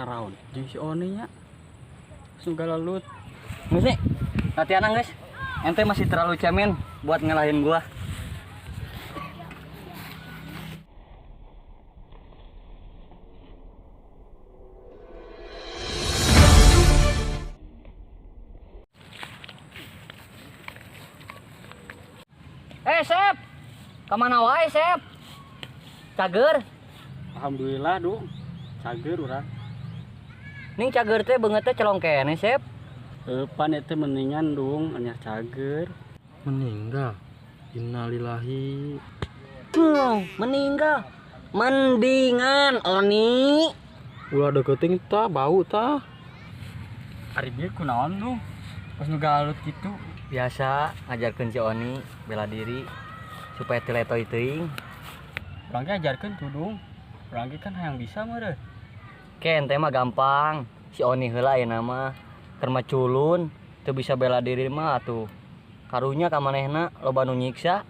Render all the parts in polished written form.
naraon jeung si Oni nya. Suga lalut. Geus nih. Latihan guys. Ente masih terlalu cemen buat ngalahin gua. Sep. Kemana wae, Sep? Cager. Alhamdulillah, Dung. Cager urang. Ning cager teh beungeut teh celong kene, Sep. Pan eta mendingan, Dung, anyar cager. Meninggal. Innalillahi. Meninggal. Mendingan, Oni. Ulah deketing tah, bau tah. Ari bieu kunaon, Dung? Pas nu galut kitu. Biasa ngajarkeun si Oni bela diri supaya tiletoy teuing. Urang ge ajarkeun tuh, Dung. Urang ge kan hayang bisa mah deh. Ken teh mah gampang. Si Oni heula ayeuna mah keur mah culun, teu bisa bela diri mah atuh. Karunya ka manehna loba nu nyiksa.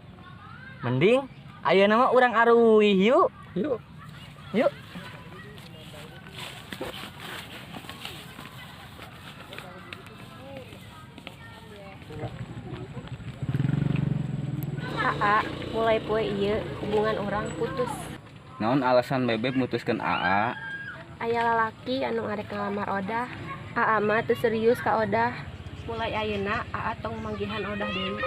Mending ayeuna mah urang aruih yuk. Yuk. Yuk. AA mulai poe ieu hubungan orang putus. Naon alasan Bebek mutuskeun AA? Aya lalaki anu ngarek ngalamar Odah. AA mah teu serius ka Odah. Mulai ayeuna AA tong manggihan Odah deui.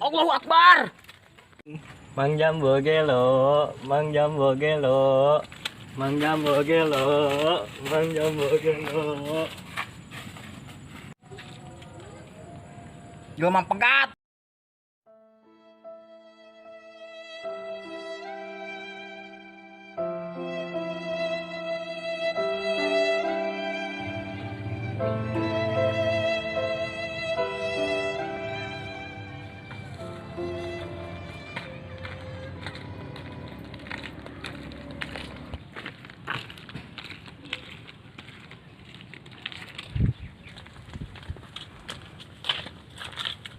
Allahu Akbar. Mang Jambo gelo, Mang Jambo gelo, Mang Jambo gelo, Mang Jambo gelo. Jelema pegat.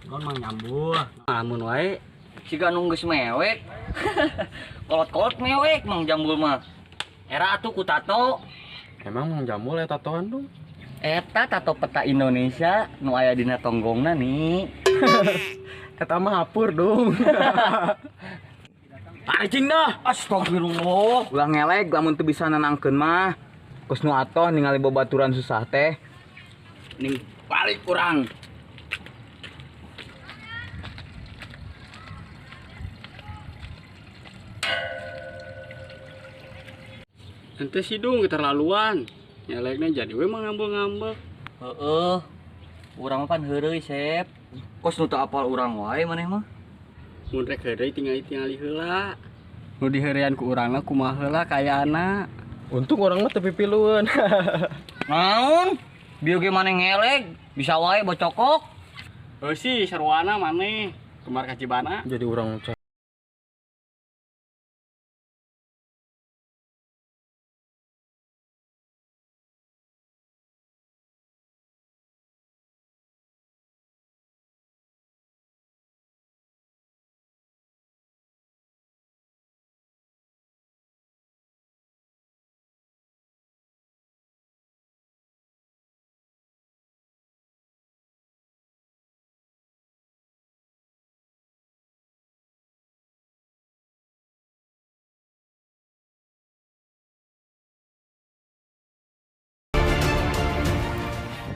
Gon Mang Jambul. Lamun wae Siga nunggus mewek. Kolot-kolot mewek Mang Jambul mah. Era atuh ku tato. Emang Mang Jambul eta tatoan, Dung? Eta tato peta Indonesia nu aya dina tonggongna nih. Eta mah hapur, Dung. Anjing dah. Astagfirullah. Ulah ngelek lamun teu bisa nenangkeun mah. Kos nu atoh ningali babaturan susah teh. Ning balik urang. ente si Dung keterlaluan. Nyelekna jadi we mah ngambek-ngambek. Heeh. Urang mah pan heureuy, Sep. Kos nu teu apal urang wae maneh mah. Mun rek heureuy tingali heula. Nu diheurean ku urangna kumaha heula kayaana. Untung orang mah teu pipilueun. Naon? Bieu ge maneh ngelek, bisa wae bocokok. Heuh sih sarwana maneh. Kemar ka Cibana. Jadi orang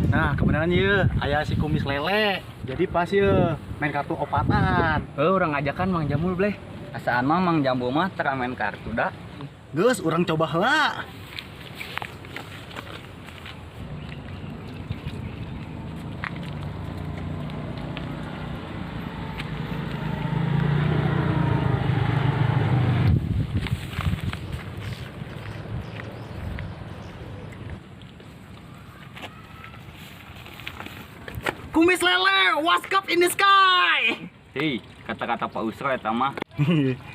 Nah, kebenaran ieu aya si kumis lele. Jadi pas ieu main kartu opatan. Urang ngajakan Mang Jamul bleh. Asaan mah Mang Jambu mah teu main kartu dah. Geus urang coba heula. Kumis lele, what's up in the sky? Hei, kata-kata Pak Usro eta mah.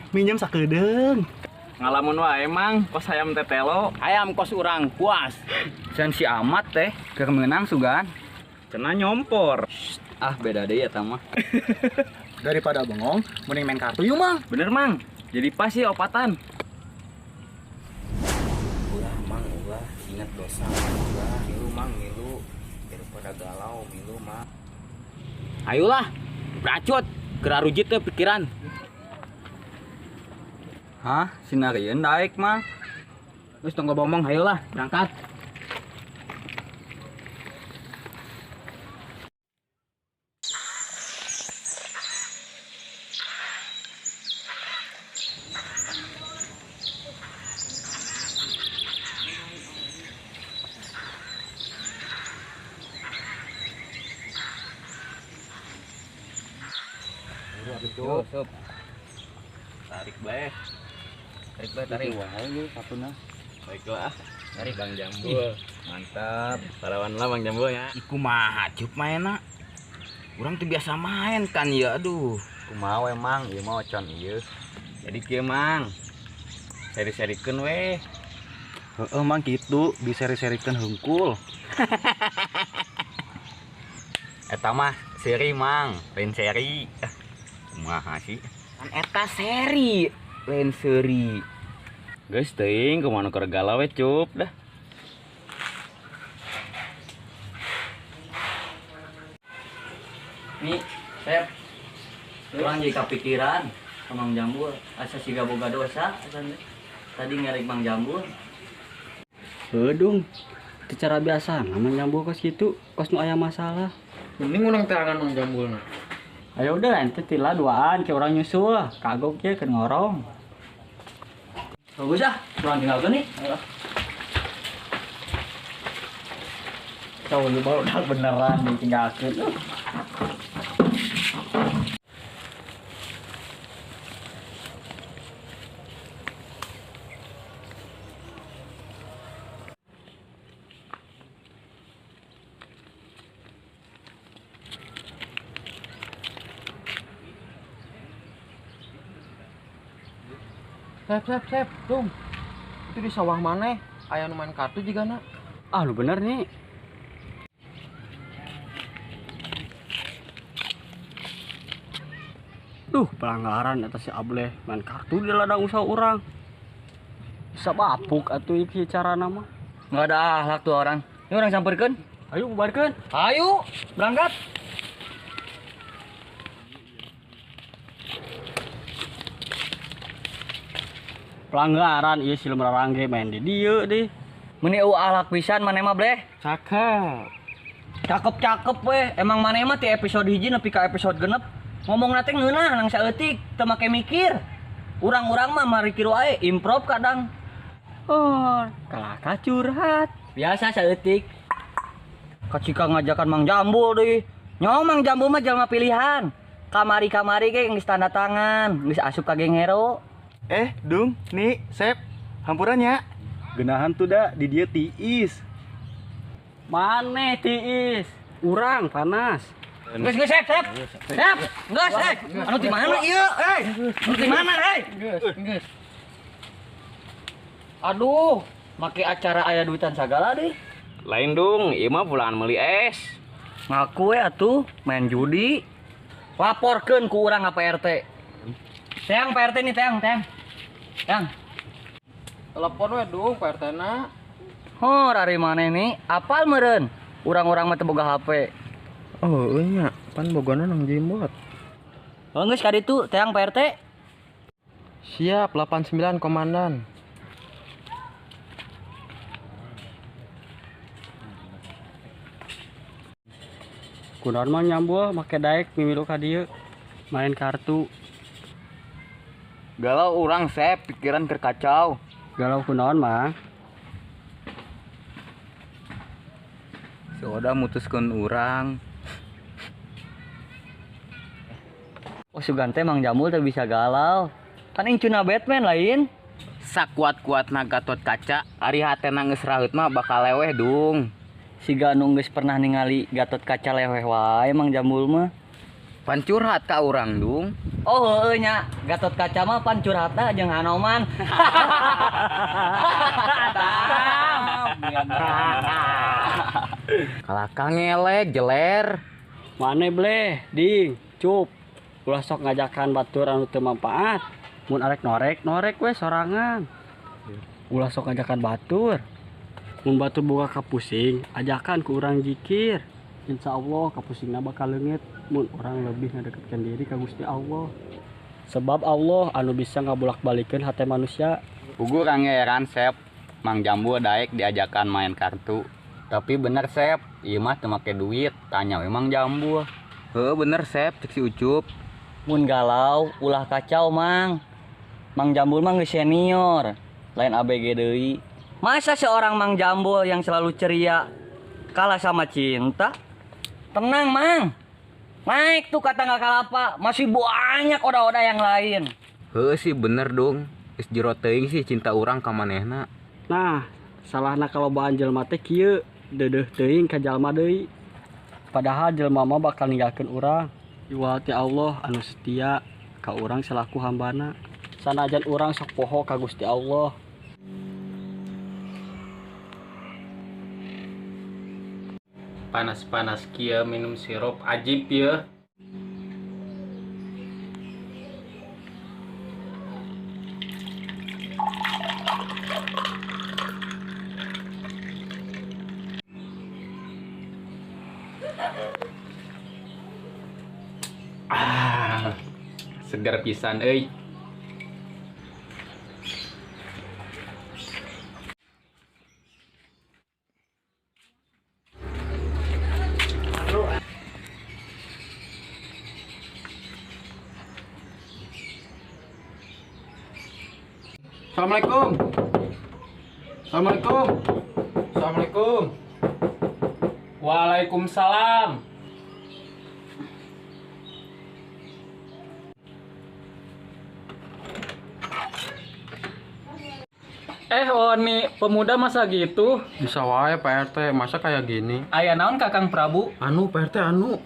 Minjem sakedeung. Ngalamun wae Mang, kos hayam tetelo. Ayam kos urang puas. Can si amat teh keur meunang sugan. Kena nyompor. Ah beda deui eta mah. Daripada bengong, mending main kartu yuk, Mang. Bener Mang, jadi pas sih opatan. Ulah Mang, ulah ingat dosa ulah. Milu Mang, milu. Daripada galau, milu Mang. Ayolah, bracut, gerarujit teh pikiran. Hah, sinarieun daek Mang. Geus tong ngomong, ayolah, berangkat. Sup. Tarik bleh. Tarik. Ayo, satuna. Baiklah. Tarik Bang Jambu. Mantap. Parawan lah Bang Jambu ya. Iku mah cup mainna. Urang teu biasa main kan ya aduh. Kumaha we Mang, ieu mah ocon ieu. Jadi kieu Mang. Seri-serikeun we. Heeh, Mang kitu, diseri-serikeun hungkul. Eta mah seri Mang, lain seri. Kumaha sih? Kan eta seri, lain seri. Geus teuing kumaha keur galau we cup dah. Nih, Sep. Urang jadi kepikiran ka Mang Jambu, asa siga boga dosa asan tadi ngerik Mang Jambu. Hedung. Itu cara biasa, Mang Jambu kos kitu, kos nu aya masalah. Mending urang terangan Mang Jambulna. Ayo udah ente tila duaan ke orang nyusul, kagok ya ke ngorong. Bagus ah, urang tinggalkeun nih. Cau lu baru udah beneran ditinggalkeun. Sep, Dung. Itu di sawah mana? Aya nu main kartu juga na. Ah lu bener nih. Duh, pelanggaran atas si Ableh main kartu di ladang usaha orang. Bisa bapuk atuh ieu cara nama. Enggak ada ahlak tuh orang. Ini orang samperkeun. Ayo bubarkeun. Ayo, berangkat. Pelanggaran ieu si Lemrarangge main di dieu deh. Meni eueuh ahlak pisan maneh mah bleh. Cakep. Cakep we. Emang maneh mah ti episode 1 nepi ka episode 6 ngomongna teh ngeunah nang saeutik teu make mikir. Urang-urang mah mari kiru wae improv kadang. Oh, kalaka curhat. Biasa saeutik. Kacika ngajakan Mang Jambu deui. Nyaho Mang Jambu mah jalma pilihan. Kamari-kamari ge geus tanda tangan, geus asup ka geng hero. Dung, nih, Sep. Hampurannya. Genahan tuh dah di dia tiis. Maneh tiis? Urang panas. Geus Sep. Sep, geus anu di mana ieu? Anu di mana, Geus. Aduh, make acara aya duitan sagala deh. Lain dong, ieu mah pulangan meuli es. Ngaku we atuh main judi. Laporkeun ku urang ka PRT. Teang PRT nih, teang. Telepon we Dung, Pak RT-na. Oh, dari mana nih? Apal meureun? Urang-urang mah teu boga HP. Oh, nya, pan bogona nang jimbot. Oh, geus ka ditu, teang PRT. Siap, 89 komandan. Kunaon mah nyambul make daek mimilu ka dieu main kartu. Galau orang Sep, pikiran kerkacau. Galau kunaon mang? Si Oda mutuskeun urang. Oh Sugante Mang Jambul teh bisa galau. Kan incuna Batman lain. Sakuat-kuatna Gatot Kaca, ari hatena geus raheut mah bakal leweh dung. Siga nu geus pernah ningali Gatot Kaca leweh wae Mang Jambul mah. Pan curhat ka urang dung. Oh heueuh nya, Gatot Kaca mah pan curhatna jeung Hanoman. Kalaka ngelek jeler. Mane bleh, ding, cup. Ulah sok ngajakan batur anu teu manfaat. Mun arek norek we sorangan. Ulah sok ngajakan batur. Mun batur boga kapusing, ajakan ku urang zikir. Insyaallah kapusingna bakal leungit mun urang lebih ngadeketkeun diri ka Gusti Allah. Sebab Allah anu bisa ngabulak-balikeun hate manusia. Ugur anggeran Sep, Mang Jambul daek diajakan main kartu. Tapi bener Sep, ieu mah teu make duit, tanya we Mang Jambul. Heueuh bener Sep, cek si Ucup. Mun galau ulah kacau Mang. Mang Jambul mah geus senior, lain ABG deui. Masa seorang Mang Jambul yang selalu ceria kalah sama cinta? Tenang Mang. Naik tuh kata nggak kalapa, masih banyak oda-oda yang lain. Heueuh sih bener dong. Geus jero teuing sih cinta urang ka manehna. Nah, salahna kalobaan jelema teh kieu, deudeuh teuing ka jalma deui. Padahal jelema mah bakal ninggalkeun urang. Iwal ti Allah anu setia ka urang selaku hambana. Sanajan urang sok poho ka Gusti Allah. Panas-panas kia minum sirup ajib ya. Segar pisan euy. Assalamualaikum. Assalamualaikum. Assalamualaikum. Waalaikumsalam. Oni, pemuda masa gitu? Bisa wae Pak RT, masa kayak gini? Aya naon Kakang Prabu? Anu Pak RT anu.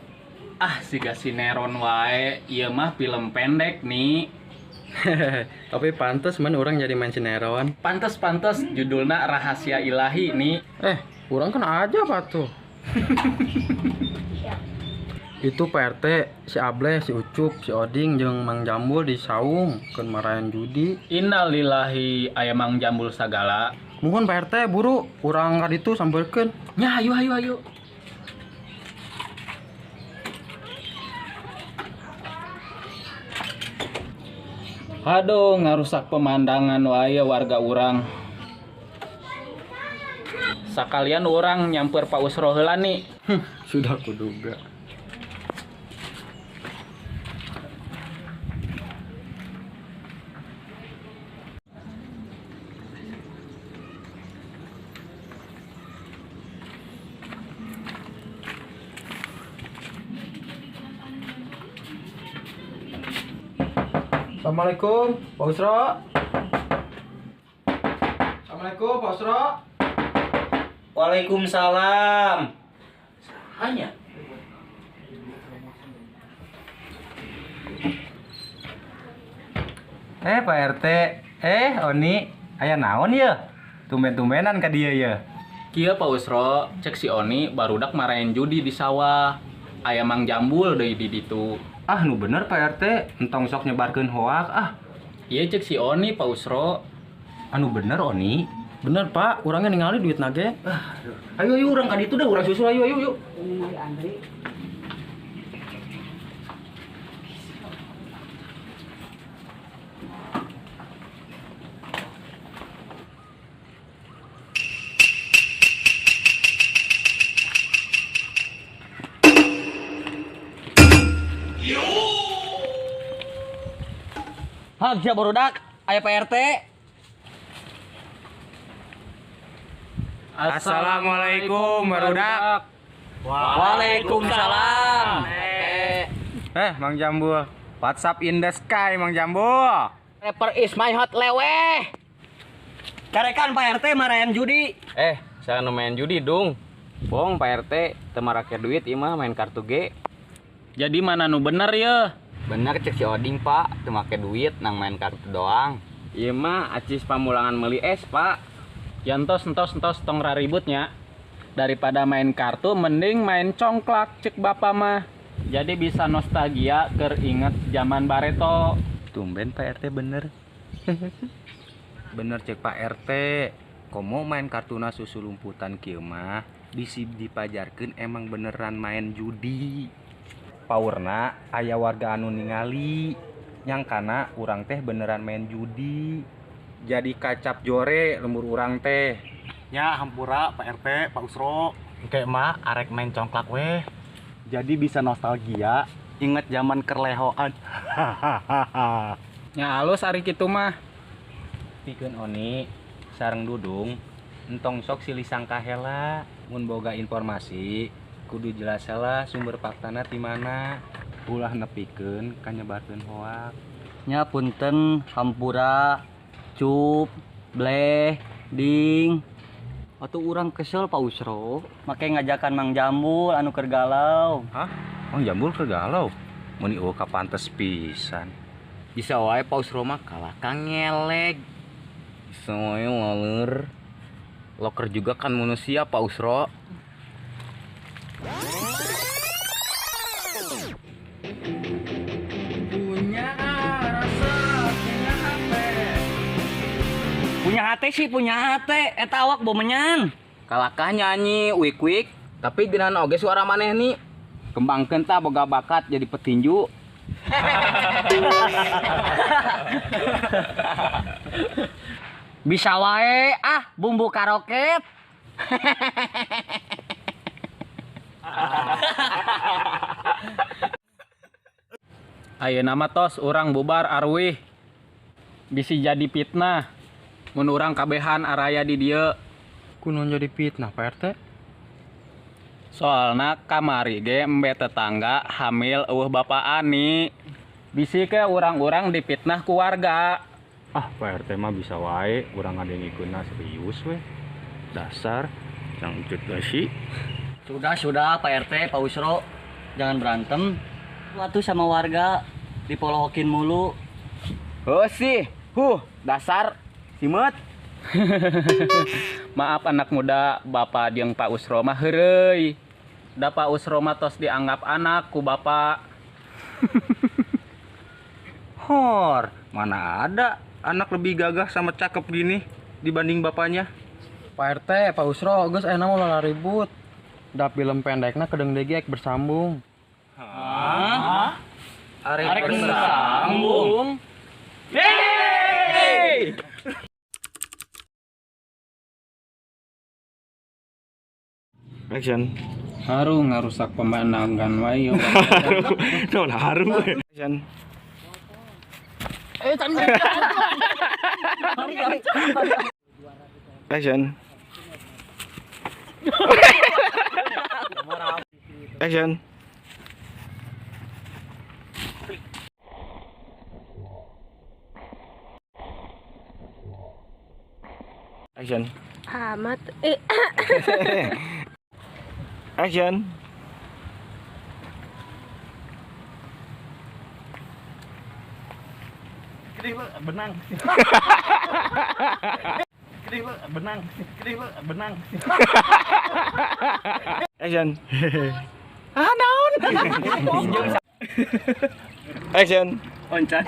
Ah, siga sineron wae. Ieu mah film pendek nih. Tapi pantes man orang jadi main sinetron. Pantes judulna Rahasia Ilahi nih. Orang kan aja Pak tuh. Itu Pak RT, si Ableh, si Ucup, si Oding jeung Mang Jambul di saung keun marahan judi. Innalillahi aya Mang Jambul sagala. Mohon Pak RT buru urang ka ditu sampeurkeun. Nya ayo. Aduh, ngarusak pemandangan wae warga urang. Sakalian orang nyamper Pak Usro heula nih. Sudah kuduga. Assalamualaikum, Pak Usro. Assalamualaikum, Pak Usro. Waalaikumsalam. Hanya Pak RT, Oni, aya naon ya? Tumben-tumbenan ka dieu ya. kieu Pak Usro, cek si Oni barudak marahin judi di sawah. Aya Mang Jambul deui di ditu. Ah, nu bener Pak RT, entong sok nyebarkeun hoak ah. Ieu cek si Oni Pak Usro. Anu bener Oni. Bener Pak, urangnya ningali duit nage. Ayo urang ka ditu dah, urang susul ayo yuk. Hag sia barudak, aya PRT. Assalamualaikum barudak. Waalaikumsalam. Mang Jambul. WhatsApp in the sky Mang Jambul. Rapper is my hot lewe. Karekan Pak RT marahan judi. Saya nu main judi dong. Bohong Pak RT, teu marake duit ieu mah main kartu G. Jadi mana nu bener ya? Bener cek si Oding Pak, teu make duit nang main kartu doang. Ieu mah acis pamulangan meuli es Pak. Yantos entos tong raributnya. Daripada main kartu mending main congklak cek bapak mah. Jadi bisa nostalgia keur inget zaman Bareto. Tumben Pak RT bener. Bener cek Pak RT. Komo main kartuna susu lumputan kieu mah bisi dipajarkeun emang beneran main judi. Paurna aya warga anu ningali nyangkana urang teh beneran main judi. Jadi kacap jore lembur urang teh. Ya hampura Pak RT, Pak Usro. Engke mah arek main congklak weh. Jadi bisa nostalgia, inget zaman kerlehoan. Nya halus ari kitu mah. Pikeun Oni sareng Dudung entong sok silih sangka heula mun boga informasi kudu jelas heula sumber faktana di mana ulah nepikeun ka nyebarkeun hoak. Nya punten hampura, cup, bleh, ding. Atuh urang kesel Pak Usro, make ngajakan Mang Jambul anu keur galau. Hah? Mang Jambul keur galau? Mun ieu ka pantes pisan. Bisa wae Pak Usro mah kalah kang ngeleg. Bisa wae waler. Loker juga kan manusia Pak Usro. Punya hati sih, punya hati. Eta awak bomenyan. Kalahkah nyanyi wik-wik, tapi geunana oge suara maneh nih. Kembangkeun tah boga bakat jadi petinju. Bisa wae bumbu karoket. Ayeuna mah tos urang bubar arwih. Bisi jadi fitnah. Mun urang kabehan araya di dieu. Kunaon jadi fitnah Pak RT? Soalna kamari ge embe tetangga hamil eueuh bapak Ani. Bisi ke urang-urang dipitnah ku warga. Pak RT mah bisa wae urang ngadengikeunna serius weh. Dasar cangcut sih. Sudah Pak RT, Pak Usro. Jangan berantem. Waktu sama warga dipolokin mulu. Heuh sih. Dasar simet. Maaf anak muda, Bapak jeung Pak Usro mah heureuy. Da Pak Usro mah tos dianggap anak ku Bapak. Hor, mana ada anak lebih gagah sama cakep gini dibanding bapaknya. Pak RT, Pak Usro, geus aya mah ulah ribut. Da film pendekna kedeng degek bersambung. Hah? Arek bersambung. Hey! Action. Haru ngarusak pemandangan wae. Naon haru? Action. Action. Action. Action. Amat Action. Gede lu benang. Gede lu benang. Gede lu benang. Action. Naon? Action. Oncan.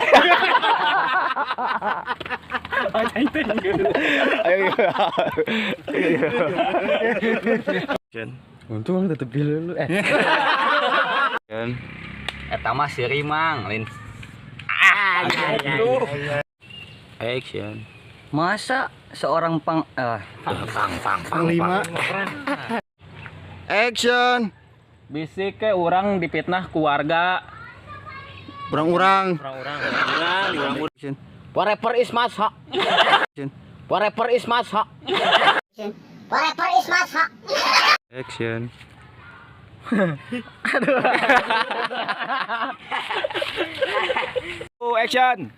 Action. Untung tetep dulu. Action. Eta mah siri mang, lin. Action. Masa seorang Panglima. Action. Bisi ke urang dipitnah ku warga. Urang-urang. Forever is masa. Forever is masa. Action. Action.